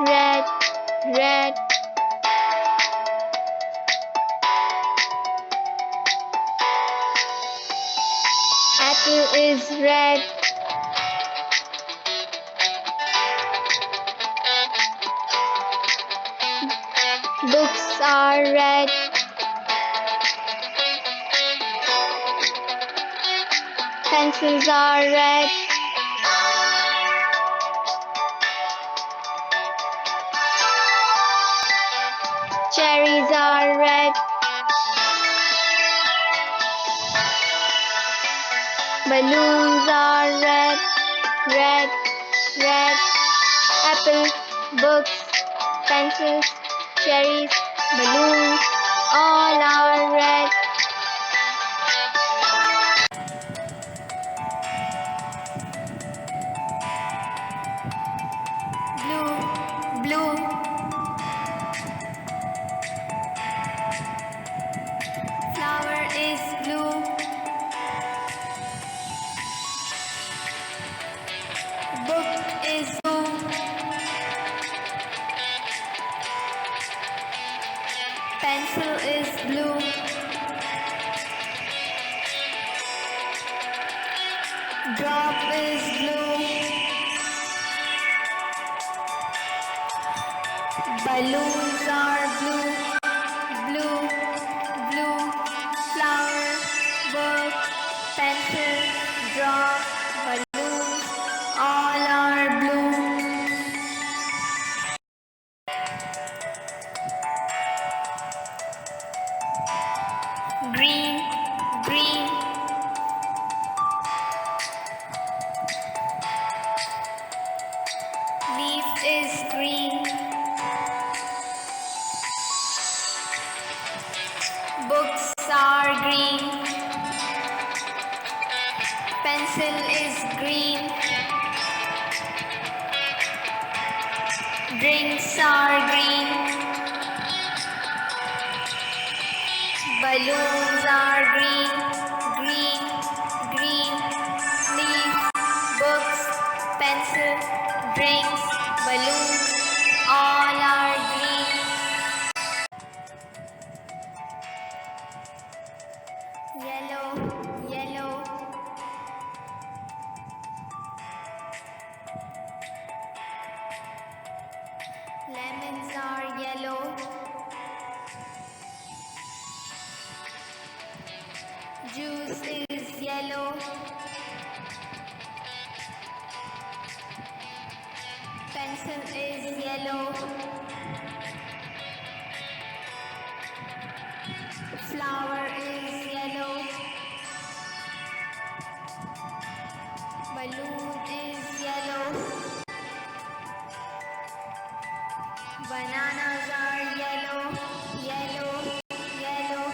red, red. Apple is red. Books are red. Pencils are red. Cherries are red. Balloons are red, red, red. Apple, books, pencils, cherries, balloons, all are red. Blue, blue. Flower is blue. Book is blue. Pencil is blue. Drop is blue. Balloons are blue. Blue, blue. Flower, book, pencil, drop, balloons, all are blue. Green, green. Leaf is green. Books are green. Pencil is green. Drinks are green. Balloons are green, green, green. Leaf, books, pencil, drinks, balloons, all are green. Yellow, yellow. Lemons are yellow. Juice is yellow. Pencil is yellow. Flower is yellow. Balloon is yellow. Bananas are yellow, yellow, yellow.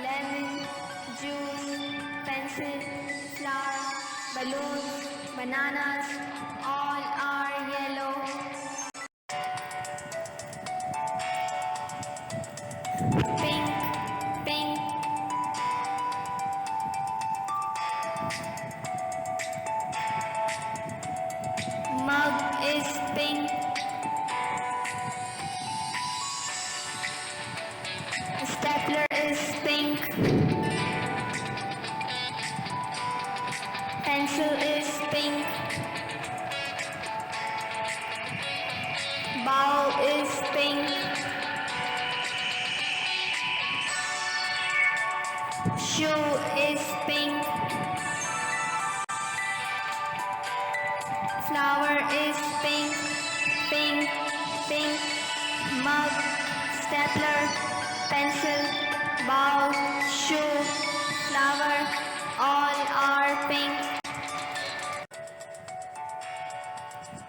Lemon, juice, pencil, flower, balloons, bananas, all are yellow. Pink, pink. Mug is pink. Stapler is pink. Pencil is pink. Bowl is pink. Shoe is pink. Flower is pink, pink, pink. Mug, stapler, pencil, bowl, shoe, flower, all are pink.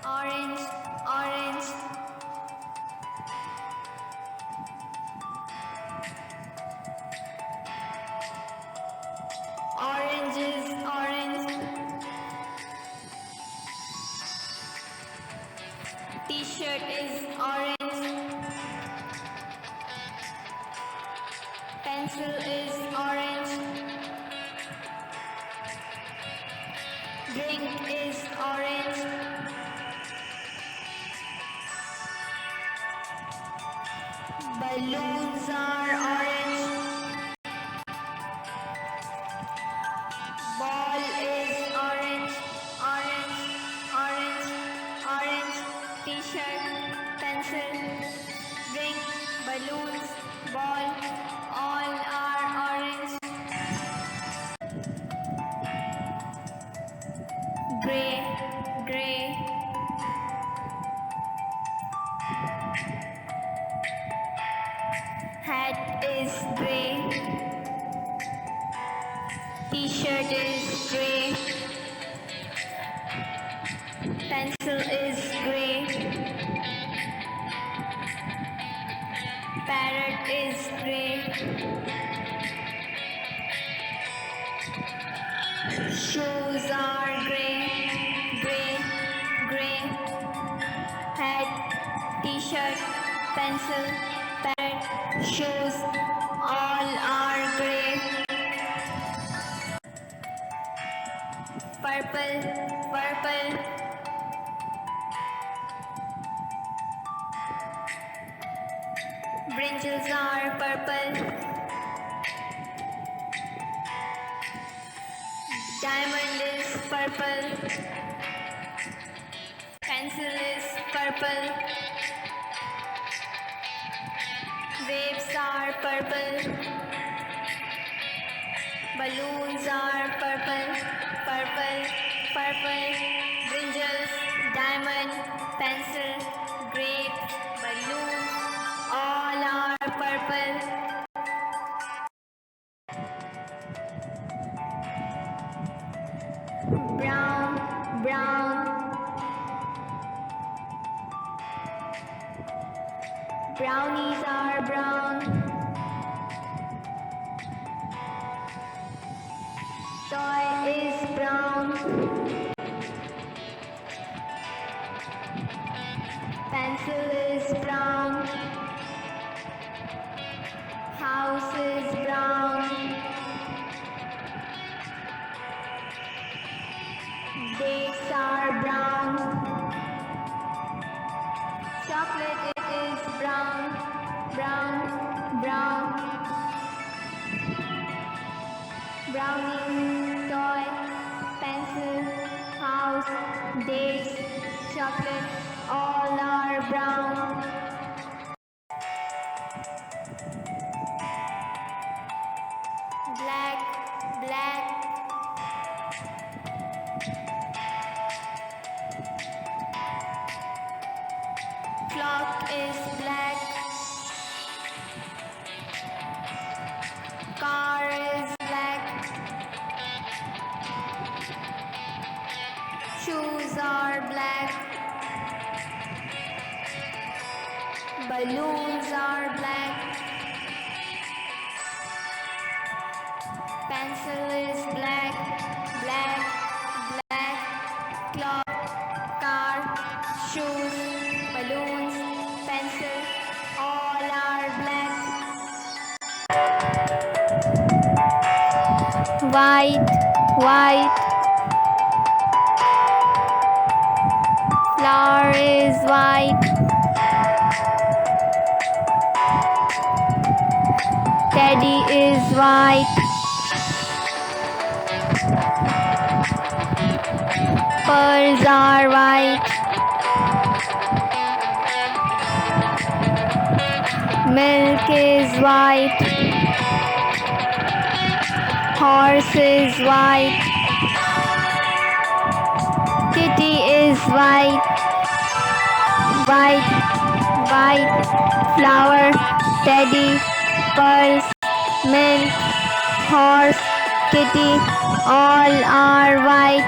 Orange, orange. Orange is orange. T-shirt is orange. Pencil is orange. Balloons are orange. Ball is orange, orange, orange, orange. T-shirt, pencil, ring, balloons, ball, all are orange. Gray, gray. Hat is gray. T-shirt is gray. Pencil is gray. Parrot is gray. Shoes are gray, gray, gray. Hat, T-shirt, pencil, parrot, shoes, all are gray. Purple, purple. Brinjals are purple. Diamond is purple. Pencil is purple. Grapes are purple. Balloons are purple, purple, purple. Brinjals, diamond, pencil, grapes, balloons, all are purple. Brown, brown. Brownies are brown. Toy is brown. Pencil is brown. House is brown. Dates are brown. Chocolate it is brown, brown, brown. Brownie, toy, pencil, house, dates, chocolate, all are brown. Black, black. Clock is black. Car is black. Shoes are black. Balloons are black. Pencil is black, black, black. Clock, car, shoes, balloons, pencil, all are black. White, white. Flower is white. Teddy is white. Pearls are white. Milk is white. Horse is white. Kitty is white. White, white. Flower, teddy, pearls, milk, horse, kitty, all are white.